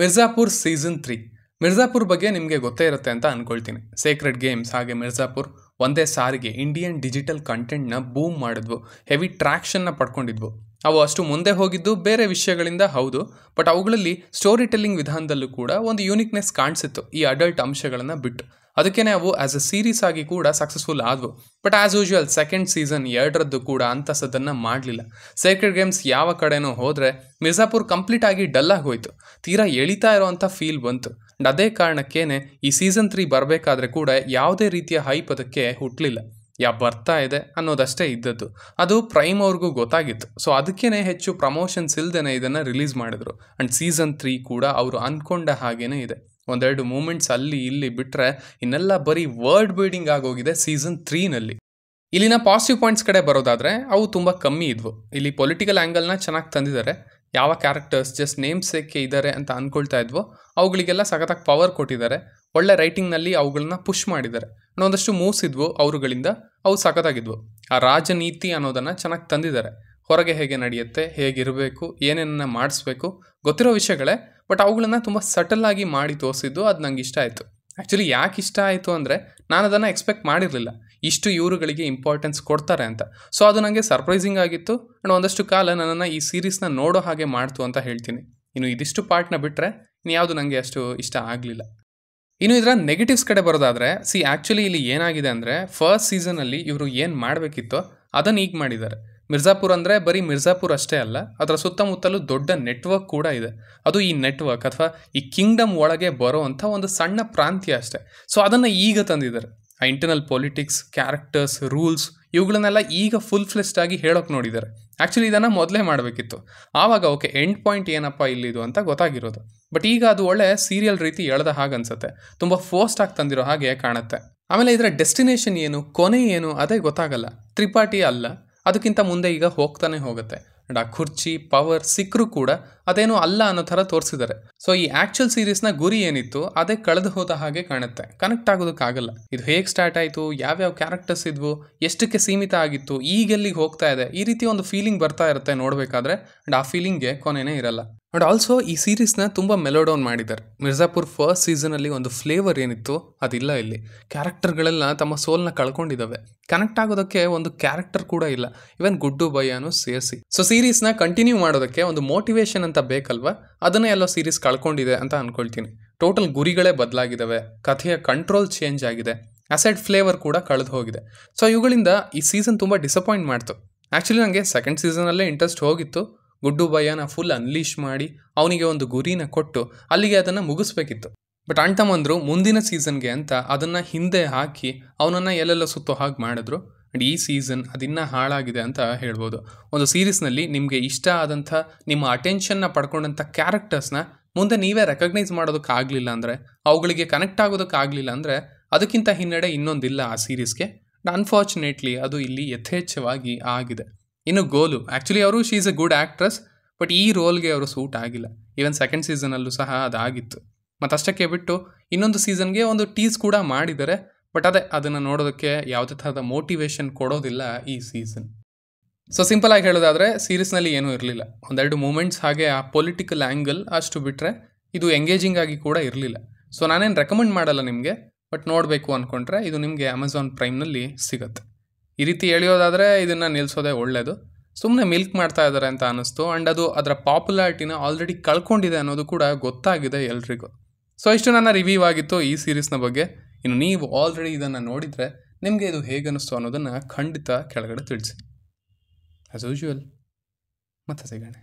Mirzapur season 3. Mirzapur ಬಗ್ಗೆ ನಿಮಗೆ ಗೊತ್ತೇ ಇರುತ್ತೆ ಅಂತ ಅಂದ್ಕೊಳ್ತೀನಿ. ಸೇಕ್ರೆಡ್ ಗೇಮ್ಸ್ ಹಾಗೆ ಮಿರ್ಜಾಪುರ್ ಒಂದೇ ಸಾರಿಗೆ ಇಂಡಿಯನ್ ಡಿಜಿಟಲ್ ಕಂಟೆಂಟ್ನ ಬೂಮ್ ಮಾಡಿದ್ವು, ಹೆವಿ ಟ್ರ್ಯಾಕ್ಷನ್ನ ಪಡ್ಕೊಂಡಿದ್ವು. ಅವು ಅಷ್ಟು ಮುಂದೆ ಹೋಗಿದ್ದು ಬೇರೆ ವಿಷಯಗಳಿಂದ ಹೌದು, ಬಟ್ ಅವುಗಳಲ್ಲಿ ಸ್ಟೋರಿ ಟೆಲ್ಲಿಂಗ್ ವಿಧಾನದಲ್ಲೂ ಕೂಡ ಒಂದು ಯೂನಿಕ್ನೆಸ್ ಕಾಣಿಸಿತ್ತು ಈ ಅಡಲ್ಟ್ ಅಂಶಗಳನ್ನು ಬಿಟ್ಟು. ಅದಕ್ಕೇ ಅವು ಆಸ್ ಅ ಸೀರೀಸ್ ಆಗಿ ಕೂಡ ಸಕ್ಸಸ್ಫುಲ್ ಆದವು. But as usual second season 2ರದ್ದು ಕೂಡ ಅಂತಸದನ್ನು ಮಾಡಲಿಲ್ಲ. ಸೇಕ್ರೆಡ್ ಗೇಮ್ಸ್ ಯಾವ ಕಡೆನೋ ಹೋದರೆ ಮಿರ್ಜಾಪುರ್ ಕಂಪ್ಲೀಟ್ ಆಗಿ ಡಲ್ ಆಗಿ ಹೋಯಿತು. ತೀರಾ ಎಳಿತಾ ಇರೋವಂಥ ಫೀಲ್ ಬಂತು. ಅಂಡ್ ಅದೇ ಕಾರಣಕ್ಕೇನೆ ಈ ಸೀಸನ್ 3 ಬರಬೇಕಾದ್ರೆ ಕೂಡ ಯಾವುದೇ ರೀತಿಯ ಹೈಪ್ ಅದಕ್ಕೆ ಹುಟ್ಟಲಿಲ್ಲ. ಬರ್ತಾ ಇದೆ ಅನ್ನೋದಷ್ಟೇ ಇದ್ದದ್ದು. ಅದು ಪ್ರೈಮ್ ಅವ್ರಿಗೂ ಗೊತ್ತಾಗಿತ್ತು. ಸೊ ಅದಕ್ಕೇ ಹೆಚ್ಚು ಪ್ರಮೋಷನ್ಸ್ ಇಲ್ದೇನೆ ಇದನ್ನು ರಿಲೀಸ್ ಮಾಡಿದ್ರು. ಆ್ಯಂಡ್ ಸೀಸನ್ 3 ಕೂಡ ಅವರು ಅಂದ್ಕೊಂಡ ಹಾಗೇ ಇದೆ. ಒಂದೆರಡು ಮೂಮೆಂಟ್ಸ್ ಅಲ್ಲಿ ಇಲ್ಲಿ ಬಿಟ್ಟರೆ ಇನ್ನೆಲ್ಲ ಬರೀ ವರ್ಡ್ ಬಿಲ್ಡಿಂಗ್ ಆಗೋಗಿದೆ ಸೀಸನ್ 3ನಲ್ಲಿ. ಇಲ್ಲಿನ ಪಾಸಿಟಿವ್ ಪಾಯಿಂಟ್ಸ್ ಕಡೆ ಬರೋದಾದರೆ ಅವು ತುಂಬ ಕಮ್ಮಿ ಇದ್ವು. ಇಲ್ಲಿ ಪೊಲಿಟಿಕಲ್ ಆ್ಯಂಗಲ್ನ ಚೆನ್ನಾಗಿ ತಂದಿದ್ದಾರೆ. ಯಾವ ಕ್ಯಾರೆಕ್ಟರ್ಸ್ ಜಸ್ಟ್ ನೇಮ್ ಸೇಕೆ ಇದ್ದಾರೆ ಅಂತ ಅಂದ್ಕೊಳ್ತಾ ಇದ್ವೋ ಅವುಗಳಿಗೆಲ್ಲ ಸಖತ್ತಾಗಿ ಪವರ್ ಕೊಟ್ಟಿದ್ದಾರೆ. ಒಳ್ಳೆ ರೈಟಿಂಗ್ನಲ್ಲಿ ಅವುಗಳನ್ನ ಪುಷ್ ಮಾಡಿದ್ದಾರೆ. ಒಂದಷ್ಟು ಮೂವ್ಸ್ ಇದ್ವು ಅವರುಗಳಿಂದ, ಅವು ಸಖತ್ತಾಗಿದ್ವು. ಆ ರಾಜನೀತಿ ಅನ್ನೋದನ್ನು ಚೆನ್ನಾಗಿ ತಂದಿದ್ದಾರೆ. ಹೊರಗೆ ಹೇಗೆ ನಡೆಯುತ್ತೆ, ಹೇಗಿರಬೇಕು, ಏನೇನನ್ನ ಮಾಡಿಸ್ಬೇಕು ಗೊತ್ತಿರೋ ವಿಷಯಗಳೇ, ಬಟ್ ಅವುಗಳನ್ನ ತುಂಬ ಸಟಲ್ ಆಗಿ ಮಾಡಿ ತೋರಿಸಿದ್ದು ಅದು ನಂಗೆ ಇಷ್ಟ ಆಯಿತು. ಆ್ಯಕ್ಚುಲಿ ಯಾಕೆ ಇಷ್ಟ ಆಯಿತು ಅಂದರೆ ನಾನು ಅದನ್ನು ಎಕ್ಸ್ಪೆಕ್ಟ್ ಮಾಡಿರಲಿಲ್ಲ, ಇಷ್ಟು ಇವರುಗಳಿಗೆ ಇಂಪಾರ್ಟೆನ್ಸ್ ಕೊಡ್ತಾರೆ ಅಂತ. ಸೊ ಅದು ನನಗೆ ಸರ್ಪ್ರೈಸಿಂಗ್ ಆಗಿತ್ತು. ಆ್ಯಂಡ್ ಒಂದಷ್ಟು ಕಾಲ ನನ್ನನ್ನು ಈ ಸೀರೀಸ್ನ ನೋಡೋ ಹಾಗೆ ಮಾಡ್ತು ಅಂತ ಹೇಳ್ತೀನಿ. ಇನ್ನು ಇದಿಷ್ಟು ಪಾರ್ಟ್ನ ಬಿಟ್ಟರೆ ಇನ್ಯಾವುದು ನನಗೆ ಅಷ್ಟು ಇಷ್ಟ ಆಗಲಿಲ್ಲ. ಇನ್ನು ಇದರ ನೆಗೆಟಿವ್ಸ್ ಕಡೆ ಬರೋದಾದರೆ ಆ್ಯಕ್ಚುಲಿ ಇಲ್ಲಿ ಏನಾಗಿದೆ ಅಂದರೆ ಫಸ್ಟ್ ಸೀಸನಲ್ಲಿ ಇವರು ಏನು ಮಾಡಬೇಕಿತ್ತೋ ಅದನ್ನು ಈಗ ಮಾಡಿದ್ದಾರೆ. ಮಿರ್ಜಾಪುರ್ ಅಂದರೆ ಬರೀ ಮಿರ್ಜಾಪುರ್ ಅಷ್ಟೇ ಅಲ್ಲ, ಅದರ ಸುತ್ತಮುತ್ತಲೂ ದೊಡ್ಡ ನೆಟ್ವರ್ಕ್ ಕೂಡ ಇದೆ. ಅದು ಈ ನೆಟ್ವರ್ಕ್ ಅಥವಾ ಈ ಕಿಂಗ್ಡಮ್ ಒಳಗೆ ಬರೋ ಅಂಥ ಒಂದು ಸಣ್ಣ ಪ್ರಾಂತ್ಯ ಅಷ್ಟೇ. ಸೊ ಅದನ್ನು ಈಗ ತಂದಿದ್ದಾರೆ. ಆ ಇಂಟರ್ನಲ್ ಪೊಲಿಟಿಕ್ಸ್, ಕ್ಯಾರೆಕ್ಟರ್ಸ್, ರೂಲ್ಸ್ ಇವುಗಳನ್ನೆಲ್ಲ ಈಗ ಫುಲ್ ಫ್ಲೆಶ್ಡ್ ಆಗಿ ಹೇಳೋಕೆ ನೋಡಿದ್ದಾರೆ. ಆ್ಯಕ್ಚುಲಿ ಇದನ್ನು ಮೊದಲೇ ಮಾಡಬೇಕಿತ್ತು. ಆವಾಗ ಓಕೆ ಎಂಡ್ ಪಾಯಿಂಟ್ ಏನಪ್ಪ ಇಲ್ಲಿದು ಅಂತ ಗೊತ್ತಾಗಿರೋದು. ಬಟ್ ಈಗ ಅದು ಒಳ್ಳೆ ಸೀರಿಯಲ್ ರೀತಿ ಎಳೆದ ಹಾಗೆ ಅನ್ಸುತ್ತೆ. ತುಂಬ ಫೋಸ್ಟ್ ಆಗಿ ತಂದಿರೋ ಹಾಗೆ ಕಾಣುತ್ತೆ. ಆಮೇಲೆ ಇದರ ಡೆಸ್ಟಿನೇಷನ್ ಏನು, ಕೊನೆ ಏನು ಅದೇ ಗೊತ್ತಾಗಲ್ಲ. ತ್ರಿಪಾಠಿ ಅಲ್ಲ, ಅದಕ್ಕಿಂತ ಮುಂದೆ ಈಗ ಹೋಗ್ತಾನೆ ಹೋಗುತ್ತೆ. ಆ್ಯಂಡ್ ಆ ಕುರ್ಚಿ ಪವರ್ ಸಿಕ್ಕರೂ ಕೂಡ ಅದೇನೋ ಅಲ್ಲ ಅನ್ನೋ ಥರ ತೋರಿಸಿದ್ದಾರೆ. ಸೊ ಈ ಆ್ಯಕ್ಚುಯಲ್ ಸೀರೀಸ್ನ ಗುರಿ ಏನಿತ್ತು ಅದೇ ಕಳೆದು ಹೋದ ಹಾಗೆ ಕಾಣುತ್ತೆ. ಕನೆಕ್ಟ್ ಆಗೋದಕ್ಕಾಗಲ್ಲ. ಇದು ಹೇಗೆ ಸ್ಟಾರ್ಟ್ ಆಯಿತು, ಯಾವ್ಯಾವ ಕ್ಯಾರೆಕ್ಟರ್ಸ್ ಇದ್ವು, ಎಷ್ಟಕ್ಕೆ ಸೀಮಿತ ಆಗಿತ್ತು, ಈಗೆಲ್ಲಿಗೆ ಹೋಗ್ತಾ ಇದೆ, ಈ ರೀತಿ ಒಂದು ಫೀಲಿಂಗ್ ಬರ್ತಾ ಇರುತ್ತೆ ನೋಡಬೇಕಾದ್ರೆ. ಆ್ಯಂಡ್ ಆ ಫೀಲಿಂಗ್ಗೆ ಕೊನೆನೇ ಇರಲ್ಲ. ಆ್ಯಂಡ್ ಆಲ್ಸೋ ಈ ಸೀರೀಸ್ನ ತುಂಬ ಮೆಲೋಡೌನ್ ಮಾಡಿದ್ದಾರೆ. ಮಿರ್ಜಾಪುರ್ ಫಸ್ಟ್ ಸೀಸನಲ್ಲಿ ಒಂದು ಫ್ಲೇವರ್ ಏನಿತ್ತು ಅದಿಲ್ಲ ಇಲ್ಲಿ. ಕ್ಯಾರೆಕ್ಟರ್ಗಳೆಲ್ಲ ತಮ್ಮ ಸೋಲ್ನ ಕಳ್ಕೊಂಡಿದ್ದಾವೆ. ಕನೆಕ್ಟ್ ಆಗೋದಕ್ಕೆ ಒಂದು ಕ್ಯಾರೆಕ್ಟರ್ ಕೂಡ ಇಲ್ಲ, ಇವನ್ ಗುಡ್ಡು ಬಯ್ಯನೂ ಸೇರಿಸಿ. ಸೊ ಸೀರೀಸ್ನ ಕಂಟಿನ್ಯೂ ಮಾಡೋದಕ್ಕೆ ಒಂದು ಮೋಟಿವೇಶನ್ ಅಂತ ಬೇಕಲ್ವಾ, ಅದನ್ನೇ ಎಲ್ಲೋ ಸೀರೀಸ್ ಕಳ್ಕೊಂಡಿದೆ ಅಂತ ಅನ್ಕೊಳ್ತೀನಿ. ಟೋಟಲ್ ಗುರಿಗಳೇ ಬದಲಾಗಿದ್ದಾವೆ, ಕಥೆಯ ಕಂಟ್ರೋಲ್ ಚೇಂಜ್ ಆಗಿದೆ, ಅಸೆಡ್ ಫ್ಲೇವರ್ ಕೂಡ ಕಳೆದು ಹೋಗಿದೆ. ಸೊ ಇವುಗಳಿಂದ ಈ ಸೀಸನ್ ತುಂಬ ಡಿಸಪಾಯಿಂಟ್ ಮಾಡ್ತು. ಆ್ಯಕ್ಚುಲಿ ನನಗೆ ಸೆಕೆಂಡ್ ಸೀಸನಲ್ಲೇ ಇಂಟ್ರೆಸ್ಟ್ ಹೋಗಿತ್ತು. ಗುಡ್ಡು ಬಯ್ಯನ ಫುಲ್ ಅನ್ಲೀಶ್ ಮಾಡಿ ಅವನಿಗೆ ಒಂದು ಗುರಿನ ಕೊಟ್ಟು ಅಲ್ಲಿಗೆ ಅದನ್ನು ಮುಗಿಸ್ಬೇಕಿತ್ತು. ಬಟ್ ಅಣ್ತಮ್ಮಂದ್ರು ಮುಂದಿನ ಸೀಸನ್ಗೆ ಅಂತ ಅದನ್ನು ಹಿಂದೆ ಹಾಕಿ ಅವನನ್ನು ಎಲ್ಲೆಲ್ಲ ಸುತ್ತೋ ಹಾಗೆ ಮಾಡಿದ್ರು. ಆ್ಯಂಡ್ ಈ ಸೀಸನ್ ಅದಿನ್ನೂ ಹಾಳಾಗಿದೆ ಅಂತ ಹೇಳ್ಬೋದು. ಒಂದು ಸೀರೀಸ್ನಲ್ಲಿ ನಿಮಗೆ ಇಷ್ಟ ಆದಂಥ ನಿಮ್ಮ ಅಟೆನ್ಷನ್ನ ಪಡ್ಕೊಂಡಂಥ ಕ್ಯಾರೆಕ್ಟರ್ಸ್ನ ಮುಂದೆ ನೀವೇ ರೆಕಗ್ನೈಸ್ ಮಾಡೋದಕ್ಕಾಗಲಿಲ್ಲ ಅಂದರೆ, ಅವುಗಳಿಗೆ ಕನೆಕ್ಟ್ ಆಗೋದಕ್ಕಾಗಲಿಲ್ಲ ಅಂದರೆ ಅದಕ್ಕಿಂತ ಹಿನ್ನಡೆ ಇನ್ನೊಂದಿಲ್ಲ ಆ ಸೀರೀಸ್ಗೆ. ಅನ್ಫಾರ್ಚುನೇಟ್ಲಿ ಅದು ಇಲ್ಲಿ ಯಥೇಚ್ಛವಾಗಿ ಆಗಿದೆ. ಇನ್ನು ಗೋಲು, ಆ್ಯಕ್ಚುಲಿ ಅವರು she is A good actress, but ಈ ರೋಲ್ಗೆ ಅವರು ಸೂಟ್ ಆಗಿಲ್ಲ. ಈವನ್ ಸೆಕೆಂಡ್ ಸೀಸನಲ್ಲೂ ಸಹ ಅದಾಗಿತ್ತು. ಮತ್ತು ಅಷ್ಟಕ್ಕೆ ಬಿಟ್ಟು ಇನ್ನೊಂದು ಸೀಸನ್ಗೆ ಒಂದು ಟೀಸ್ ಕೂಡ ಮಾಡಿದ್ದಾರೆ. ಬಟ್ ಅದನ್ನು ನೋಡೋದಕ್ಕೆ ಯಾವುದೇ ಥರದ ಮೋಟಿವೇಶನ್ ಕೊಡೋದಿಲ್ಲ ಈ ಸೀಸನ್. ಸೊ ಸಿಂಪಲ್ ಆಗಿ ಹೇಳೋದಾದರೆ ಸೀರೀಸ್ನಲ್ಲಿ ಏನೂ ಇರಲಿಲ್ಲ. ಒಂದೆರಡು ಮೂಮೆಂಟ್ಸ್ ಹಾಗೆ ಆ ಪೊಲಿಟಿಕಲ್ ಆ್ಯಂಗಲ್ ಅಷ್ಟು ಬಿಟ್ಟರೆ ಇದು ಎಂಗೇಜಿಂಗ್ ಆಗಿ ಕೂಡ ಇರಲಿಲ್ಲ. ಸೊ ನಾನೇನು ರೆಕಮೆಂಡ್ ಮಾಡಲ್ಲ ನಿಮಗೆ, ಬಟ್ ನೋಡಬೇಕು ಅಂದ್ಕೊಂಡ್ರೆ ಇದು ನಿಮಗೆ ಅಮೆಝಾನ್ ಪ್ರೈಮ್ನಲ್ಲಿ ಸಿಗುತ್ತೆ. ಈ ರೀತಿ ಎಳೆಯೋದಾದರೆ ಇದನ್ನು ನಿಲ್ಲಿಸೋದೇ ಒಳ್ಳೆಯದು. ಸುಮ್ಮನೆ ಮಿಲ್ಕ್ ಮಾಡ್ತಾ ಇದ್ದಾರೆ ಅಂತ ಅನ್ನಿಸ್ತು. ಆ್ಯಂಡ್ ಅದು ಅದರ ಪಾಪ್ಯುಲಾರಿಟಿನ ಆಲ್ರೆಡಿ ಕಳ್ಕೊಂಡಿದೆ ಅನ್ನೋದು ಕೂಡ ಗೊತ್ತಾಗಿದೆ ಎಲ್ರಿಗೂ. ಸೊ ಇಷ್ಟು ನನ್ನ ರಿವ್ಯೂ ಆಗಿತ್ತು ಈ ಸೀರೀಸ್ನ ಬಗ್ಗೆ. ಇನ್ನು ನೀವು ಆಲ್ರೆಡಿ ಇದನ್ನು ನೋಡಿದರೆ ನಿಮಗೆ ಇದು ಹೇಗೆ ಅನ್ನಿಸ್ತು ಅನ್ನೋದನ್ನು ಖಂಡಿತ ಕೆಳಗಡೆ ತಿಳಿಸಿ. ಆ್ಯಸ್ ಯೂಶುವಲ್ ಮತ್ತೆ ಸಿಗೋಣ.